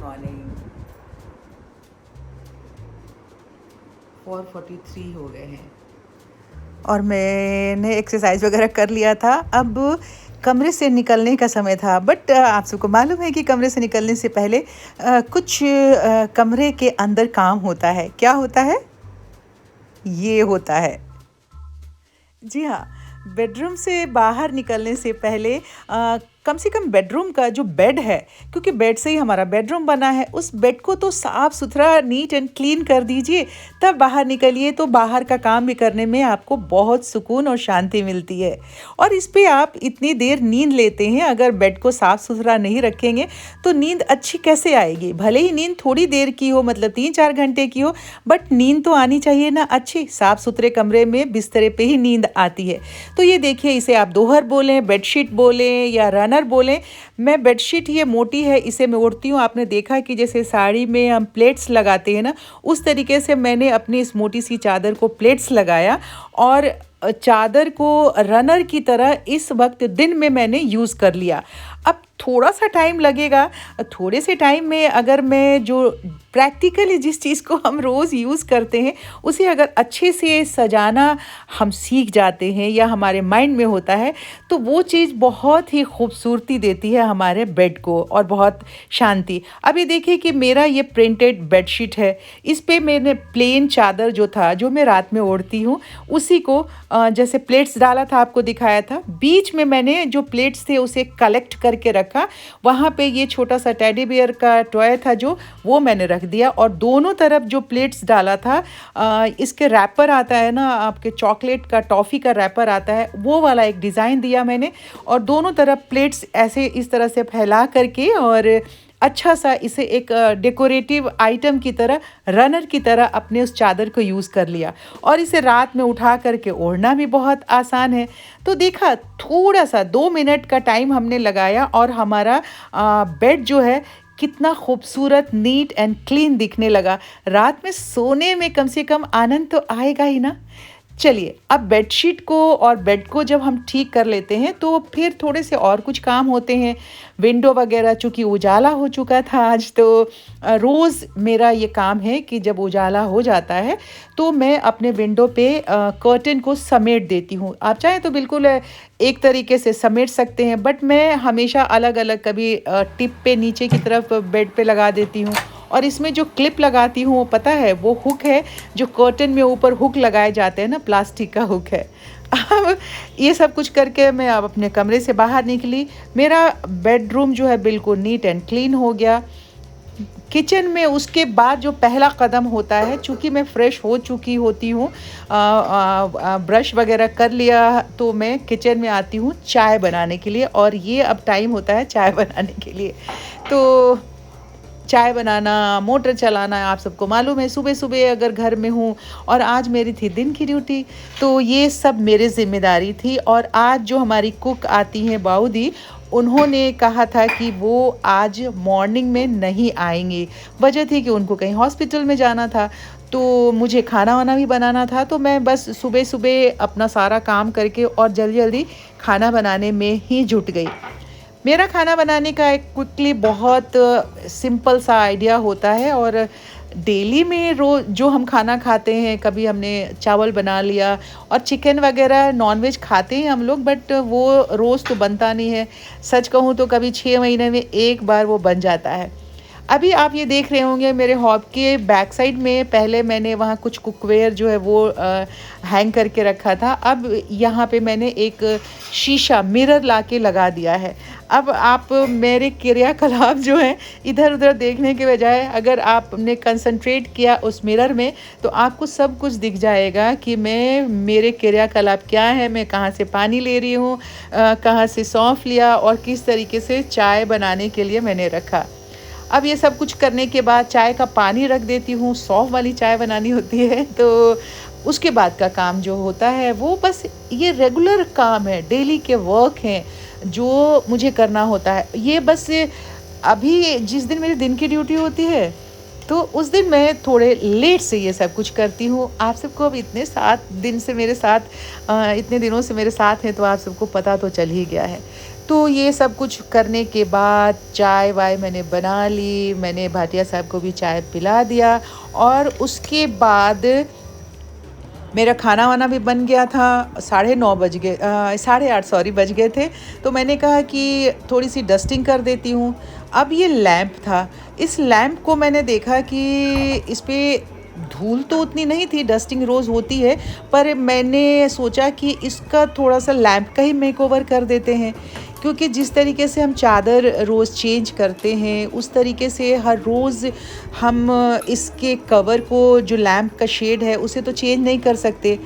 Morning. 4:43 हो गए हैं और मैंने एक्सरसाइज वगैरह कर लिया था। अब कमरे से निकलने का समय था, बट आप सबको मालूम है कि कमरे से निकलने से पहले कुछ कमरे के अंदर काम होता है। क्या होता है? ये होता है, जी हाँ, बेडरूम से बाहर निकलने से पहले कम से कम बेडरूम का जो बेड है, क्योंकि बेड से ही हमारा बेडरूम बना है, उस बेड को तो साफ सुथरा नीट एंड क्लीन कर दीजिए, तब बाहर निकलिए। तो बाहर का काम भी करने में आपको बहुत सुकून और शांति मिलती है। और इस पे आप इतनी देर नींद लेते हैं, अगर बेड को साफ सुथरा नहीं रखेंगे तो नींद अच्छी कैसे आएगी? भले ही नींद थोड़ी देर की हो, मतलब 3-4 घंटे की हो, बट नींद तो आनी चाहिए ना अच्छी। साफ सुथरे कमरे में बिस्तरे पे ही नींद आती है। तो ये देखिए, इसे आप दोहर बोलें, बेडशीट बोलें या रनर बोलें। मैं बेडशीट, ये मोटी है, इसे मैं ओढ़ती हूँ। आपने देखा कि जैसे साड़ी में हम प्लेट्स लगाते हैं ना, उस तरीके से मैंने अपनी इस मोटी सी चादर को प्लेट्स लगाया और चादर को रनर की तरह इस वक्त दिन में मैंने यूज़ कर लिया। अब थोड़ा सा टाइम लगेगा, थोड़े से टाइम में अगर मैं जो प्रैक्टिकली जिस चीज़ को हम रोज़ यूज़ करते हैं उसे अगर अच्छे से सजाना हम सीख जाते हैं या हमारे माइंड में होता है, तो वो चीज़ बहुत ही खूबसूरती देती है हमारे बेड को और बहुत शांति। अब ये देखिए कि मेरा ये प्रिंटेड बेडशीट है, इस पे मैंने प्लेन चादर जो था, जो मैं रात में ओढ़ती हूँ, उसी को जैसे प्लेट्स डाला था, आपको दिखाया था, बीच में मैंने जो प्लेट्स थे उसे कलेक्ट करके रखा। वहाँ पे ये छोटा सा टेडी बियर का टॉय था जो, वो मैंने रख दिया। और दोनों तरफ जो प्लेट्स डाला था, इसके रैपर आता है ना, आपके चॉकलेट का, टॉफ़ी का रैपर आता है, वो वाला एक डिज़ाइन दिया मैंने। और दोनों तरफ प्लेट्स ऐसे इस तरह से फैला करके और अच्छा सा इसे एक डेकोरेटिव आइटम की तरह, रनर की तरह अपने उस चादर को यूज़ कर लिया। और इसे रात में उठा करके ओढ़ना भी बहुत आसान है। तो देखा, थोड़ा सा 2 मिनट का टाइम हमने लगाया और हमारा बेड जो है कितना खूबसूरत, नीट एंड क्लीन दिखने लगा। रात में सोने में कम से कम आनंद तो आएगा ही ना। चलिए, अब बेडशीट को और बेड को जब हम ठीक कर लेते हैं तो फिर थोड़े से और कुछ काम होते हैं। विंडो वगैरह, चूँकि उजाला हो चुका था आज, तो रोज़ मेरा ये काम है कि जब उजाला हो जाता है तो मैं अपने विंडो पे कर्टेन को समेट देती हूँ। आप चाहें तो बिल्कुल एक तरीके से समेट सकते हैं, बट मैं हमेशा अलग-अलग, कभी टिप पे नीचे की तरफ बेड पे लगा देती हूँ। और इसमें जो क्लिप लगाती हूँ, वो पता है, वो हुक है जो कर्टेन में ऊपर हुक लगाए जाते हैं ना, प्लास्टिक का हुक है। अब ये सब कुछ करके मैं अब अपने कमरे से बाहर निकली। मेरा बेडरूम जो है बिल्कुल नीट एंड क्लीन हो गया। किचन में उसके बाद जो पहला कदम होता है, चूँकि मैं फ़्रेश हो चुकी होती हूँ, ब्रश वगैरह कर लिया, तो मैं किचन में आती हूँ चाय बनाने के लिए। और ये अब टाइम होता है चाय बनाने के लिए। तो चाय बनाना, मोटर चलाना, आप सबको मालूम है, सुबह-सुबह अगर घर में हूँ और आज मेरी थी दिन की ड्यूटी, तो ये सब मेरी ज़िम्मेदारी थी। और आज जो हमारी कुक आती हैं, बाऊदी, उन्होंने कहा था कि वो आज मॉर्निंग में नहीं आएँगी। वजह थी कि उनको कहीं हॉस्पिटल में जाना था, तो मुझे खाना-वाना भी बनाना था, तो मैं बस सुबह-सुबह अपना सारा काम करके और जल्दी-जल्दी खाना बनाने में ही जुट गई। मेरा खाना बनाने का एक क्विकली बहुत सिंपल सा आइडिया होता है। और डेली में जो हम खाना खाते हैं, कभी हमने चावल बना लिया, और चिकन वगैरह नॉनवेज खाते हैं हम लोग, बट वो रोज़ तो बनता नहीं है। सच कहूँ तो कभी 6 महीने में एक बार वो बन जाता है। अभी आप ये देख रहे होंगे मेरे हॉब के बैक साइड में, पहले मैंने वहाँ कुछ कुकवेयर जो है वो हैंग करके रखा था। अब यहाँ पे मैंने एक शीशा मिरर लाके लगा दिया है। अब आप मेरे क्रियाकलाप जो है इधर-उधर देखने के बजाय, अगर आपने कंसंट्रेट किया उस मिरर में, तो आपको सब कुछ दिख जाएगा कि मेरे क्रियाकलाप क्या है, मैं कहाँ से पानी ले रही हूँ, कहाँ से सौंफ लिया और किस तरीके से चाय बनाने के लिए मैंने रखा। अब ये सब कुछ करने के बाद चाय का पानी रख देती हूँ, सौंफ वाली चाय बनानी होती है। तो उसके बाद का काम जो होता है वो बस ये रेगुलर काम है, डेली के वर्क हैं जो मुझे करना होता है। ये बस अभी जिस दिन मेरे दिन की ड्यूटी होती है, तो उस दिन मैं थोड़े लेट से ये सब कुछ करती हूँ। आप सबको अब इतने दिनों से मेरे साथ हैं, तो आप सबको पता तो चल ही गया है। तो ये सब कुछ करने के बाद चाय वाय मैंने बना ली, मैंने भाटिया साहब को भी चाय पिला दिया और उसके बाद मेरा खाना वाना भी बन गया था। 9:30 बज गए, 8:30 सॉरी बज गए थे। तो मैंने कहा कि थोड़ी सी डस्टिंग कर देती हूँ। अब ये लैंप था, इस लैंप को मैंने देखा कि इस पे धूल तो उतनी नहीं थी, डस्टिंग रोज़ होती है, पर मैंने सोचा कि इसका थोड़ा-सा लैंप का ही मेकओवर कर देते हैं। क्योंकि जिस तरीके से हम चादर रोज़ चेंज करते हैं, उस तरीके से हर रोज़ हम इसके कवर को, जो लैंप का शेड है, उसे तो चेंज नहीं कर सकते।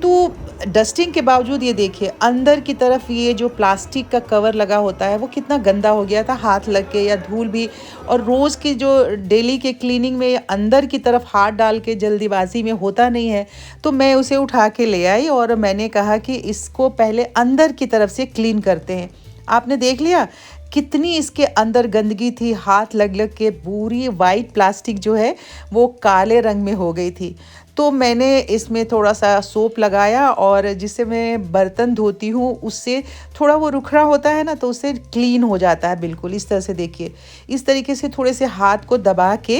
तो डस्टिंग के बावजूद ये देखिए अंदर की तरफ ये जो प्लास्टिक का कवर लगा होता है वो कितना गंदा हो गया था, हाथ लग के या धूल भी। और रोज़ की जो डेली के क्लीनिंग में अंदर की तरफ हाथ डाल के जल्दीबाजी में होता नहीं है, तो मैं उसे उठा के ले आई और मैंने कहा कि इसको पहले अंदर की तरफ से क्लीन करते हैं। आपने देख लिया कितनी इसके अंदर गंदगी थी, हाथ लग लग के पूरी वाइट प्लास्टिक जो है वो काले रंग में हो गई थी। तो मैंने इसमें थोड़ा-सा सोप लगाया और जिससे मैं बर्तन धोती हूँ उससे थोड़ा वो रुखरा होता है ना, तो उससे क्लीन हो जाता है बिल्कुल। इस तरह से देखिए, इस तरीके से थोड़े से हाथ को दबा के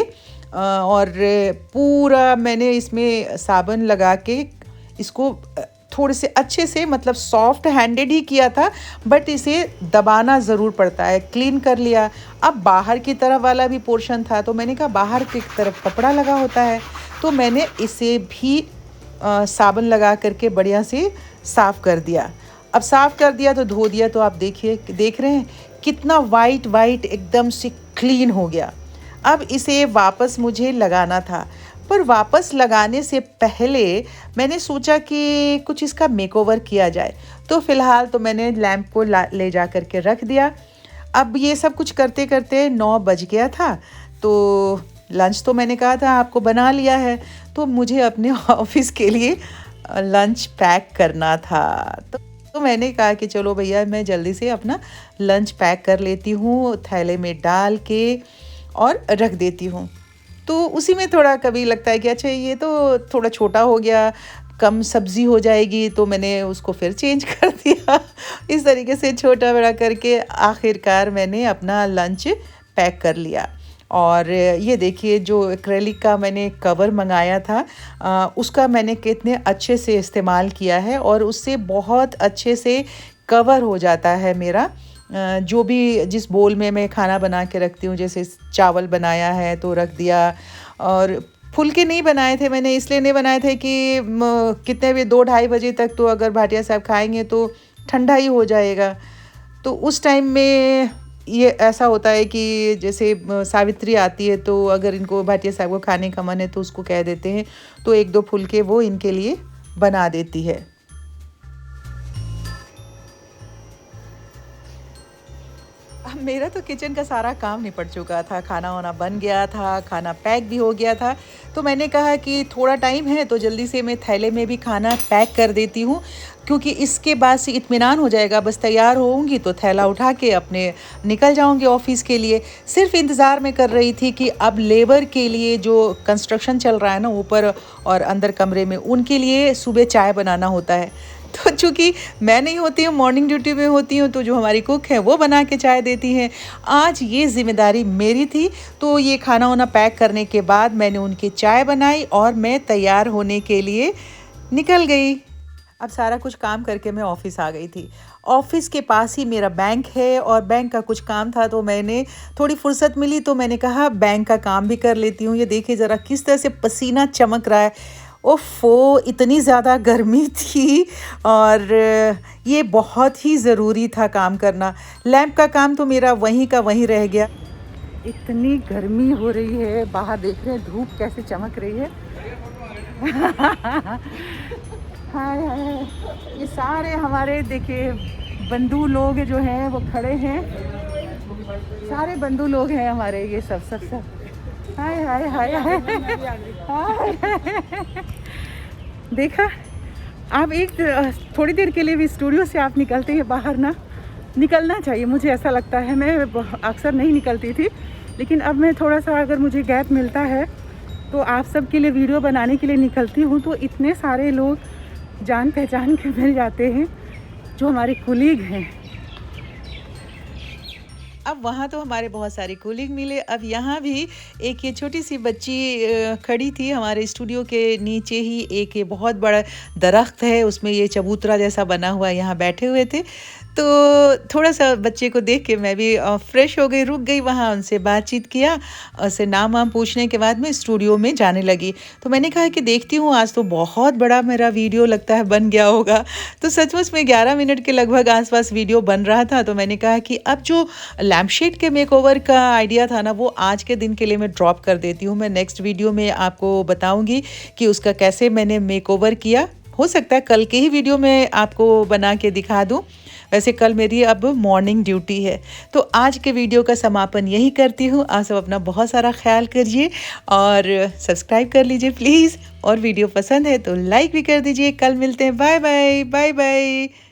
और पूरा मैंने इसमें साबुन लगा के इसको थोड़े से अच्छे से, मतलब सॉफ्ट हैंडेड ही किया था, बट इसे दबाना ज़रूर पड़ता है। क्लीन कर लिया। अब बाहर की तरफ वाला भी पोर्शन था, तो मैंने कहा बाहर की तरफ कपड़ा लगा होता है, तो मैंने इसे भी साबुन लगा करके बढ़िया से साफ़ कर दिया। अब साफ़ कर दिया तो धो दिया, तो आप देखिए, देख रहे हैं कितना वाइट वाइट एकदम से क्लीन हो गया। अब इसे वापस मुझे लगाना था, पर वापस लगाने से पहले मैंने सोचा कि कुछ इसका मेकओवर किया जाए। तो फ़िलहाल तो मैंने लैंप को ले जा कर के रख दिया। अब ये सब कुछ करते करते 9 बज गया था, तो लंच तो मैंने कहा था आपको बना लिया है, तो मुझे अपने ऑफ़िस के लिए लंच पैक करना था। तो मैंने कहा कि चलो भैया मैं जल्दी से अपना लंच पैक कर लेती हूँ, थैले में डाल के और रख देती हूँ। तो उसी में थोड़ा कभी लगता है कि अच्छा ये तो थोड़ा छोटा हो गया, कम सब्ज़ी हो जाएगी, तो मैंने उसको फिर चेंज कर दिया। इस तरीके से छोटा बड़ा करके आखिरकार मैंने अपना लंच पैक कर लिया। और ये देखिए जो एक्रेलिक का मैंने कवर मंगाया था, उसका मैंने कितने अच्छे से इस्तेमाल किया है और उससे बहुत अच्छे से कवर हो जाता है मेरा जो भी, जिस बोल में मैं खाना बना के रखती हूँ। जैसे चावल बनाया है तो रख दिया, और फुलके नहीं बनाए थे मैंने, इसलिए नहीं बनाए थे कि कितने भी 2-2:30 बजे तक तो अगर भाटिया साहब खाएंगे तो ठंडा ही हो जाएगा। तो उस टाइम में ये ऐसा होता है कि जैसे सावित्री आती है, तो अगर इनको भाटिया साहब को खाने का मन है तो उसको कह देते हैं, तो 1-2 फुलके वो इनके लिए बना देती है। मेरा तो किचन का सारा काम निपट चुका था, खाना वाना बन गया था, खाना पैक भी हो गया था। तो मैंने कहा कि थोड़ा टाइम है तो जल्दी से मैं थैले में भी खाना पैक कर देती हूँ, क्योंकि इसके बाद से इत्मीनान हो जाएगा। बस तैयार होऊंगी तो थैला उठा के अपने निकल जाऊंगी ऑफिस के लिए। सिर्फ इंतज़ार में कर रही थी कि अब लेबर के लिए जो कंस्ट्रक्शन चल रहा है ना ऊपर और अंदर कमरे में, उनके लिए सुबह चाय बनाना होता है। तो चूँकि मैं नहीं होती हूँ, मॉर्निंग ड्यूटी में होती हूँ, तो जो हमारी कुक है वो बना के चाय देती हैं। आज ये ज़िम्मेदारी मेरी थी, तो ये खाना वाना पैक करने के बाद मैंने उनकी चाय बनाई और मैं तैयार होने के लिए निकल गई। अब सारा कुछ काम करके मैं ऑफ़िस आ गई थी। ऑफ़िस के पास ही मेरा बैंक है और बैंक का कुछ काम था, तो मैंने थोड़ी फुर्सत मिली तो मैंने कहा बैंक का काम भी कर लेती हूँ। ये देखिए ज़रा किस तरह से पसीना चमक रहा है। ओफ़ो! इतनी ज़्यादा गर्मी थी और ये बहुत ही ज़रूरी था काम करना। लैंप का काम तो मेरा वहीं का वहीं रह गया। इतनी गर्मी हो रही है, बाहर देख रहे हैं धूप कैसे चमक रही है। हाय हाय, ये सारे हमारे देखिए बंधु लोग जो हैं वो खड़े हैं, सारे बंधु लोग हैं हमारे, ये सब। हाय हाय हाय हाय देखा आप, एक थोड़ी देर के लिए भी स्टूडियो से आप निकलते हैं बाहर ना, निकलना चाहिए, मुझे ऐसा लगता है। मैं अक्सर नहीं निकलती थी, लेकिन अब मैं थोड़ा सा अगर मुझे गैप मिलता है तो आप सब के लिए वीडियो बनाने के लिए निकलती हूँ। तो इतने सारे लोग जान पहचान के मिल जाते हैं जो हमारे कुलीग हैं। अब वहाँ तो हमारे बहुत सारे कूलिंग मिले। अब यहाँ भी एक ये छोटी-सी बच्ची खड़ी थी हमारे स्टूडियो के नीचे ही। एक ये बहुत बड़ा दरख्त है, उसमें ये चबूतरा जैसा बना हुआ है, यहाँ बैठे हुए थे। तो थोड़ा-सा बच्चे को देख के मैं भी फ्रेश हो गई, रुक गई वहाँ, उनसे बातचीत किया। उससे नाम-वाम पूछने के बाद मैं स्टूडियो में जाने लगी। तो मैंने कहा कि देखती हूँ आज तो बहुत बड़ा मेरा वीडियो लगता है बन गया होगा। तो सचमुच में 11 मिनट के लगभग आस-पास वीडियो बन रहा था। तो मैंने कहा कि अब जो लैम्पशेड के मेकओवर का आइडिया था ना, वो आज के दिन के लिए मैं ड्रॉप कर देती हूँ। मैं नेक्स्ट वीडियो में आपको बताऊँगी कि उसका कैसे मैंने मेकओवर किया। हो सकता है कल के ही वीडियो में आपको बना के दिखा दूँ। वैसे कल मेरी अब मॉर्निंग ड्यूटी है। तो आज के वीडियो का समापन यही करती हूँ। आप सब अपना बहुत सारा ख्याल करिए और सब्सक्राइब कर लीजिए प्लीज़। और वीडियो पसंद है तो लाइक भी कर दीजिए। कल मिलते हैं। Bye bye, bye bye.